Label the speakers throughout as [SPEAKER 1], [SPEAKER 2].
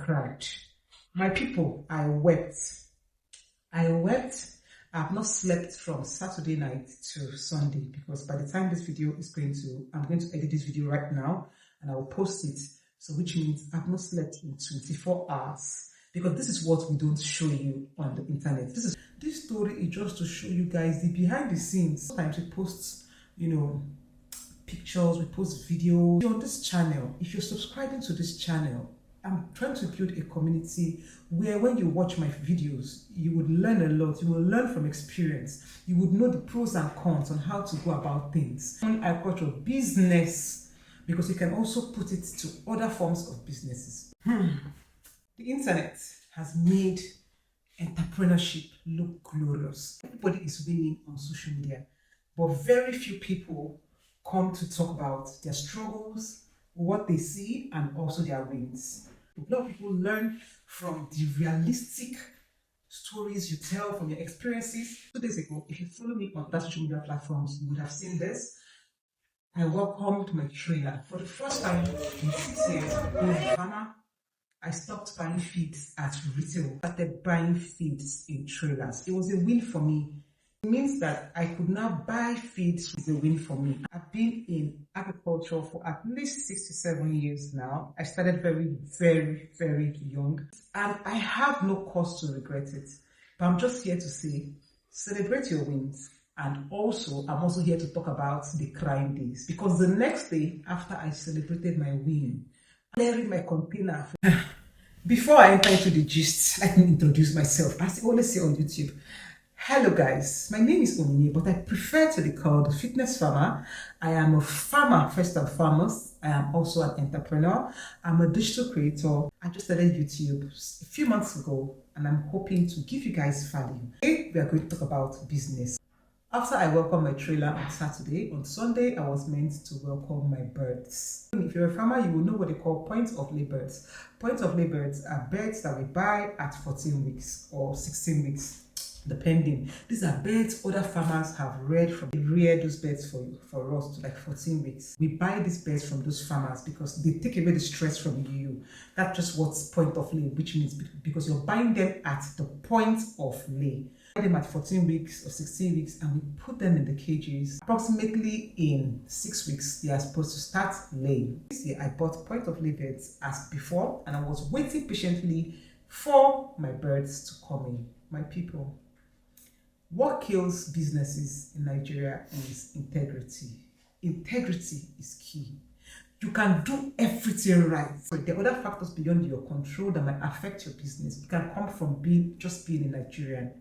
[SPEAKER 1] cried. My people, I wept. I wept. I have not slept from Saturday night to Sunday because by the time this video is I'm going to edit this video right now and I will post it. So which means I've not slept in 24 hours because this is what we don't show you on the internet. This story is just to show you guys the behind the scenes. Sometimes we post, pictures, we post videos on this channel. If you're subscribing to this channel, I'm trying to build a community where when you watch my videos, you would learn a lot. You will learn from experience. You would know the pros and cons on how to go about things. Agricultural business, because you can also put it to other forms of businesses. The internet has made entrepreneurship look glorious. Everybody is winning on social media, but very few people come to talk about their struggles, what they see, and also their wins. A lot of people learn from the realistic stories you tell from your experiences. 2 days ago, if you follow me on other social media platforms, you would have seen this. I welcomed my trailer. For the first time in 6 years, being a farmer, I stopped buying feeds at retail. I started buying feeds in trailers. It was a win for me. It means that I could now buy feeds. It's a win for me. I've been in agriculture for at least 6 to 7 years now. I started very, very, very young. And I have no cause to regret it. But I'm just here to say, celebrate your wins. And also, I'm also here to talk about the crying days. Because the next day, after I celebrated my win, I'm clearing my container. Before I enter into the gist, let me introduce myself. As I always say on YouTube, hello guys, my name is Onyinye, but I prefer to be called fitness farmer. I am a farmer first and foremost. I am also an entrepreneur. I'm a digital creator. I just started YouTube a few months ago and I'm hoping to give you guys value. Today we are going to talk about business. After I welcomed my trailer on Saturday, on Sunday I was meant to welcome my birds. If you're a farmer, you will know what they call point of lay birds. Point of lay birds are birds that we buy at 14 weeks or 16 weeks. Depending. These are birds other farmers have reared from. They rear those birds for us to like 14 weeks. We buy these birds from those farmers because they take away the stress from you. That's just what's point of lay, which means because you're buying them at the point of lay. We buy them at 14 weeks or 16 weeks and we put them in the cages. Approximately in 6 weeks, they are supposed to start laying. This year, I bought point of lay birds as before and I was waiting patiently for my birds to come in. My people. What kills businesses in Nigeria is integrity. Integrity is key. You can do everything right. But there are other factors beyond your control that might affect your business. It can come from being a Nigerian.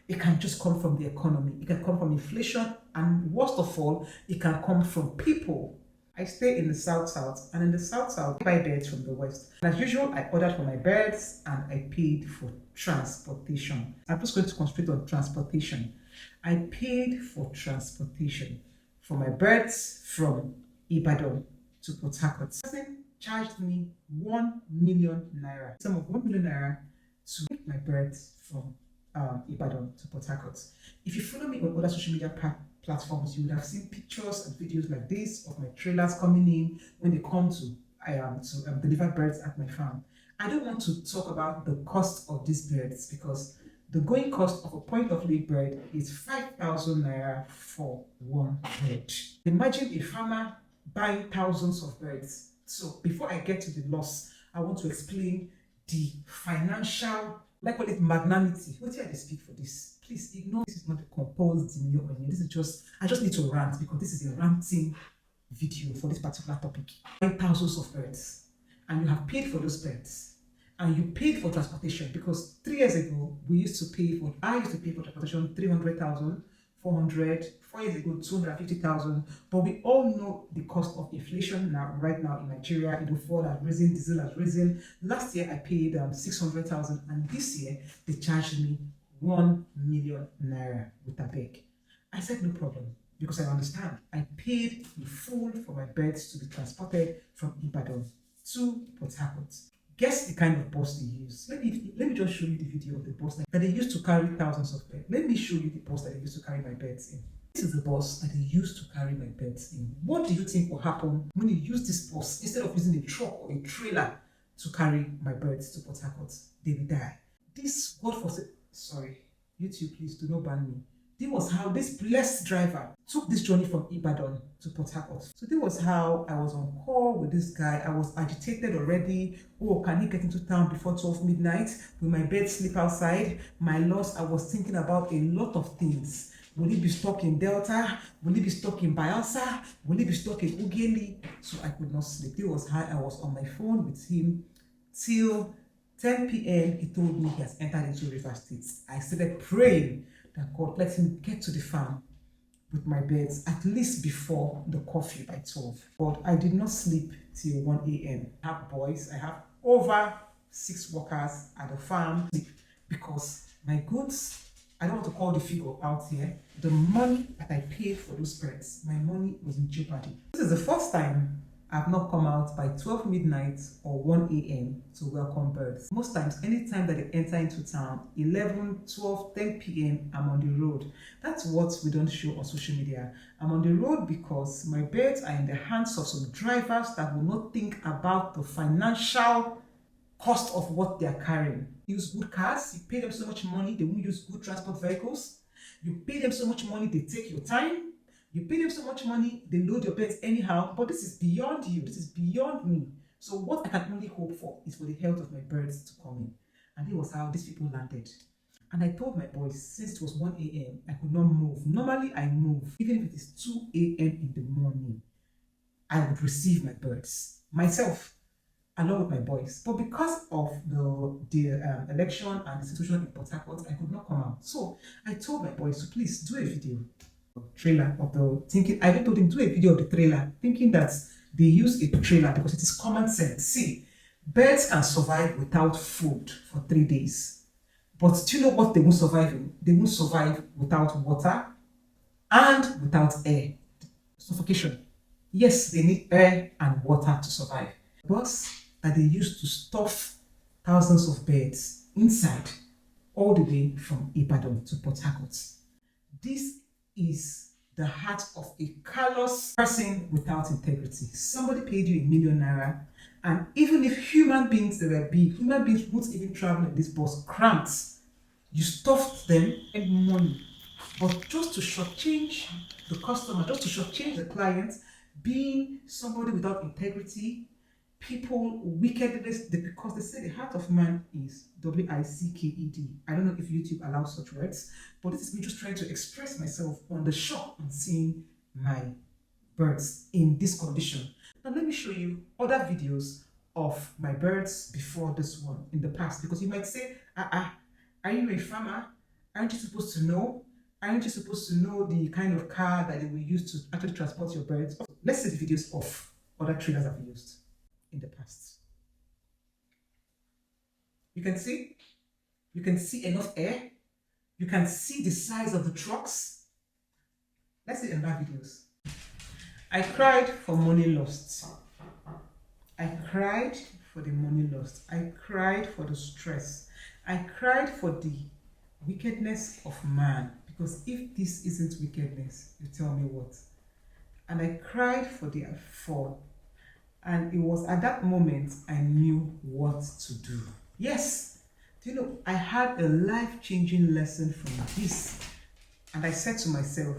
[SPEAKER 1] It can just come from the economy. It can come from inflation. And worst of all, it can come from people. I stay in the South, and in the South, I buy birds from the West. And as usual, I ordered for my birds and I paid for transportation. I'm just going to concentrate on transportation. I paid for transportation for my birds from Ibadan to Port Harcourt. The person charged me 1 million naira. Sum of 1 million naira to take my birds from Ibadan to Port Harcourt. If you follow me on other social media platforms, you would have seen pictures and videos like this of my trailers coming in when they come to deliver birds at my farm. I don't want to talk about the cost of these birds because the going cost of a point of lay bird is 5,000 naira for one bird. Imagine a farmer buying thousands of birds. So before I get to the loss, I want to explain the financial, like call it magnanimity. What did I speak for this? Please ignore this is not a composed demure on you. This is just, I just need to rant because this is a ranting video for this particular topic. Thousands of birds, and you have paid for those birds, and you paid for transportation because 3 years ago I used to pay for transportation 300,000, 400, 4 years ago 250,000. But we all know the cost of inflation right now in Nigeria. Fuel has risen, diesel has risen. Last year I paid 600,000, and this year they charged me 1 million naira with a bag. I said no problem because I understand. I paid in full for my birds to be transported from Ibadan to Port Harcourt. Guess the kind of bus they use. Let me just show you the video of the bus that they used to carry thousands of birds. Let me show you the bus that they used to carry my birds in. This is the bus that they used to carry my birds in. What do you think will happen when you use this bus instead of using a truck or a trailer to carry my birds to Port Harcourt. They will die. This sorry, YouTube, please do not ban me. This was how this blessed driver took this journey from Ibadan to Port Harcourt. So this was how I was on call with this guy. I was agitated already. Oh, can he get into town before 12 midnight? Will my bed sleep outside? My loss, I was thinking about a lot of things. Will he be stuck in Delta? Will he be stuck in Bayelsa? Will he be stuck in Ughelli? So I could not sleep. This was how I was on my phone with him till 10 p.m. He told me he has entered into River State. I started praying that God let him get to the farm with my birds at least before the curfew by 12. But I did not sleep till 1 a.m. I have boys. I have over 6 workers at the farm because my goods, I don't want to call the figure out here. The money that I paid for those birds, my money was in jeopardy. This is the first time I've not come out by 12 midnight or 1 a.m. to welcome birds. Most times, anytime that they enter into town, 11, 12, 10 p.m., I'm on the road. That's what we don't show on social media. I'm on the road because my birds are in the hands of some drivers that will not think about the financial cost of what they are carrying. Use good cars, you pay them so much money, they won't use good transport vehicles. You pay them so much money, they take your time. You pay them so much money, they load your birds anyhow, but this is beyond you, this is beyond me. So what I can only hope for is for the health of my birds to come in. And it was how these people landed. And I told my boys, since it was 1 a.m., I could not move. Normally I move, even if it is 2 a.m. in the morning, I would receive my birds, myself, along with my boys. But because of the election and the situation in Port Harcourt, I could not come out. So I told my boys to please do a video. Trailer of the thinking. I even told him do a video of the trailer, thinking that they use a trailer because it is common sense. See, birds can survive without food for 3 days, but do you know what they won't survive in? They won't survive without water and without air. Suffocation. Yes, they need air and water to survive. Birds that they use to stuff thousands of birds inside, all the way from Ibadan to Port Harcourt. This is the heart of a callous person without integrity. Somebody paid you ₦1,000,000, and even if human beings they were big, human beings wouldn't even travel in this bus cramped. You stuffed them and money, but just to shortchange the customer, just to shortchange the client, being somebody without integrity, people wickedness, because they say the heart of man is WICKED. I don't know if YouTube allows such words, but this is me just trying to express myself on the shock on seeing my birds in this condition. Now let me show you other videos of my birds before this one in the past, because you might say, are you a farmer? Aren't you supposed to know? Aren't you supposed to know the kind of car that they will use to actually transport your birds? Let's see the videos of other trailers I've used in the past. You can see enough air. You can see the size of the trucks. Let's see another videos. I cried for money lost. I cried for the money lost. I cried for the stress. I cried for the wickedness of man. Because if this isn't wickedness, you tell me what. And I cried for the fall. And it was at that moment I knew what to do. Yes, do you know, I had a life-changing lesson from this. And I said to myself,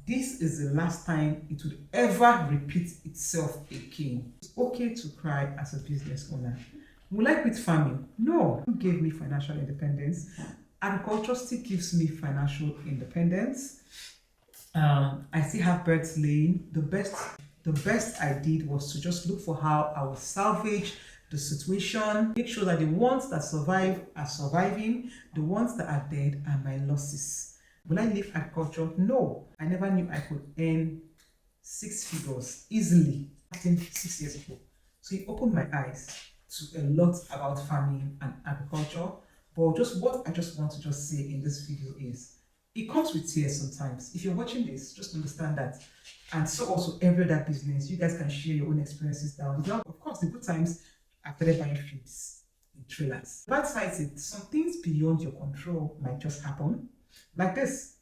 [SPEAKER 1] this is the last time it would ever repeat itself again. It's okay to cry as a business owner. Will I quit farming? No. Who gave me financial independence? Agriculture still gives me financial independence. I still have birds laying. The best I did was to just look for how I would salvage the situation, make sure that the ones that survive are surviving, the ones that are dead are my losses. Will I leave agriculture? No. I never knew I could earn 6 figures easily 6 years ago. So it opened my eyes to a lot about farming and agriculture. But what I just want to just say in this video is, it comes with tears sometimes. If you're watching this, just understand that. And so also every other business, you guys can share your own experiences down. Of course, the good times, I've started buying feeds in trailers. Bad side is some things beyond your control might just happen. Like this,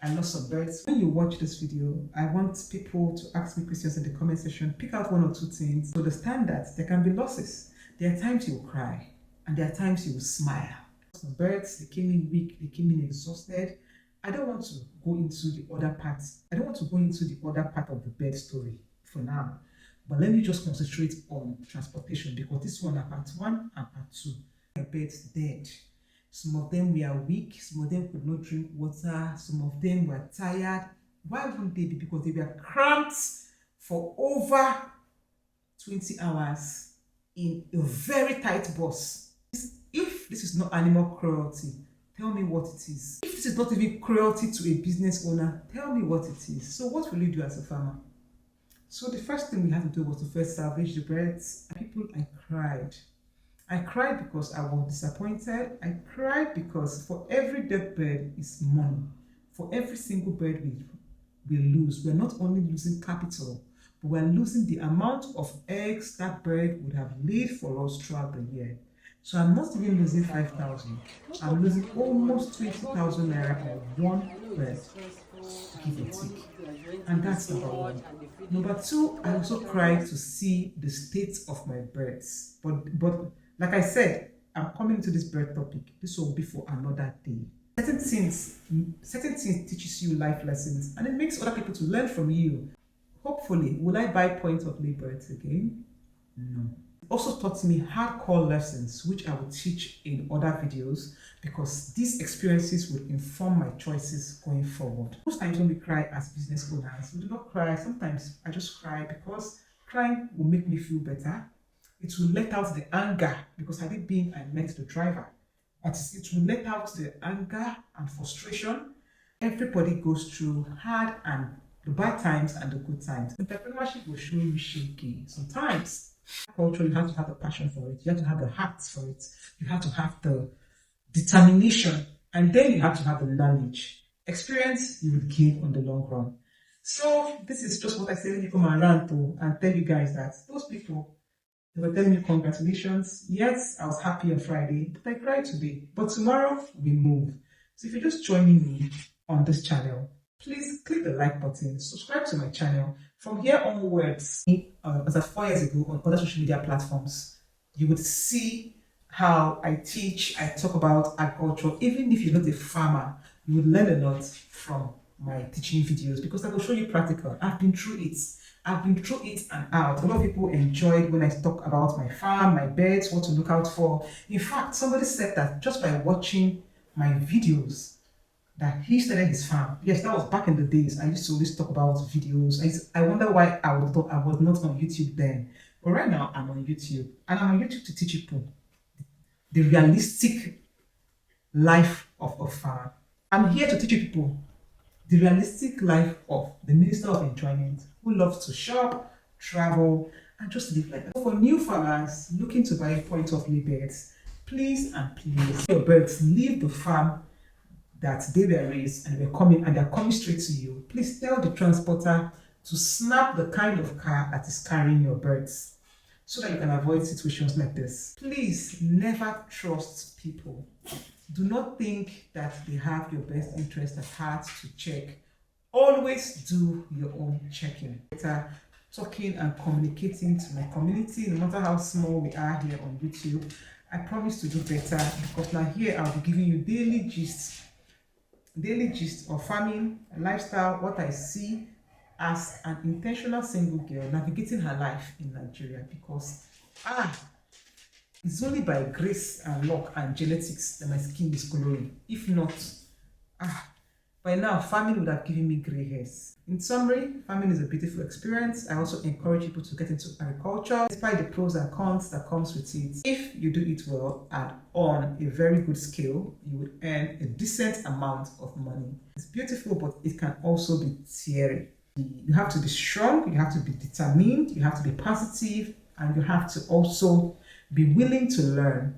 [SPEAKER 1] I lost some birds. When you watch this video, I want people to ask me questions in the comment section. Pick out 1 or 2 things to understand that there can be losses. There are times you'll cry, and there are times you will smile. Some birds, they came in weak, they came in exhausted. I don't want to go into the other part. I don't want to go into the other part of the bird story for now. But let me just concentrate on transportation, because this one are part one and part two. My birds dead. Some of them were weak, some of them could not drink water, some of them were tired. Why wouldn't they be? Because they were cramped for over 20 hours in a very tight bus. If this is not animal cruelty, tell me what it is. If this is not even cruelty to a business owner, tell me what it is. So what will you do as a farmer? So the first thing we had to do was to first salvage the birds. People, I cried. I cried because I was disappointed. I cried because for every dead bird is money. For every single bird we lose, we're not only losing capital, but we're losing the amount of eggs that bird would have laid for us throughout the year. So I'm not even losing 5,000. I'm losing almost 20,000 naira on one bird, give or take. And that's number one. Number two, I also cried to see the state of my birds. But like I said, I'm coming to this bird topic. This will be for another day. Certain things teaches you life lessons, and it makes other people to learn from you. Hopefully, will I buy point of lay birds again? No. It also taught me hardcore lessons, which I will teach in other videos, because these experiences will inform my choices going forward. Most times when we cry as business owners, we do not cry. Sometimes I just cry because crying will make me feel better. It will let out the anger, because had it been I met the driver, it will let out the anger and frustration. Everybody goes through hard and the bad times and the good times. Entrepreneurship will show you shaky. Sometimes culture, you have to have the passion for it, you have to have the heart for it, you have to have the determination, and then you have to have the knowledge. Experience you will gain on the long run. So this is just what I say when you come around to and tell you guys that those people, they were telling me congratulations. Yes, I was happy on Friday, but I cried today. But tomorrow we move. So if you're just joining me on this channel, please click the like button, subscribe to my channel. From here onwards, as of 4 years ago on other social media platforms, you would see how I teach, I talk about agriculture. Even if you're not a farmer, you would learn a lot from my teaching videos, because I will show you practical. I've been through it. I've been through it and out. A lot of people enjoyed when I talk about my farm, my birds, what to look out for. In fact, somebody said that just by watching my videos, that he started his farm. Yes, that was back in the days. I used to always talk about videos. I wonder why I was not on YouTube then. But right now, I'm on YouTube. And I'm on YouTube to teach people the realistic life of a farm. I'm here to teach people the realistic life of the Minister of Enjoyment, who loves to shop, travel, and just live like that. So for new farmers looking to buy point of lay birds, please and please, your birds leave the farm that they were raised and they're coming straight to you. Please tell the transporter to snap the kind of car that is carrying your birds, so that you can avoid situations like this. Please never trust people. Do not think that they have your best interest at heart to check. Always do your own checking. Better talking and communicating to my community, no matter how small we are here on YouTube. I promise to do better, because now here I'll be giving you daily gist of farming, lifestyle, what I see as an intentional single girl navigating her life in Nigeria, because it's only by grace and luck and genetics that my skin is glowing. If not, by now farming would have given me gray hairs. In summary, farming is a beautiful experience. I also encourage people to get into agriculture, despite the pros and cons that comes with it. If you do it well and on a very good scale, you would earn a decent amount of money. It's beautiful, but it can also be teary. You have to be strong, you have to be determined, you have to be positive, and you have to also be willing to learn.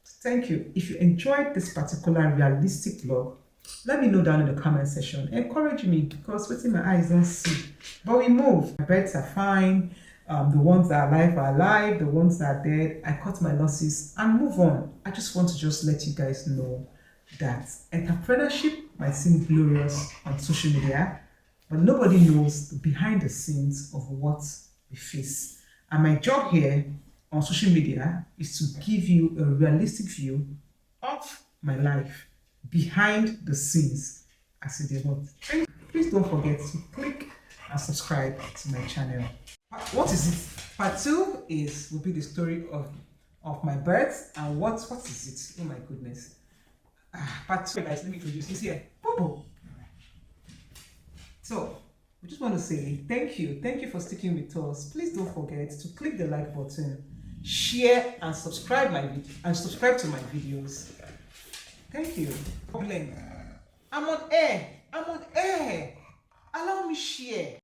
[SPEAKER 1] Thank you. If you enjoyed this particular realistic vlog, let me know down in the comment section. Encourage me, because what's in my eyes don't see. But we move. My birds are fine. The ones that are alive. The ones that are dead, I cut my losses and move on. I just want to let you guys know that entrepreneurship might seem glorious on social media, but nobody knows the behind the scenes of what we face. And my job here on social media is to give you a realistic view of my life behind the scenes as it is not. Please don't forget to click and subscribe to my channel. What is it? Part 2 will be the story of my birds and what is it? Oh my goodness. Part 2, guys, let me introduce this here. Popo. So we just want to say thank you for sticking with us. Please don't forget to click the like button, share and subscribe to my videos. Thank you. I'm on air. Allow me share.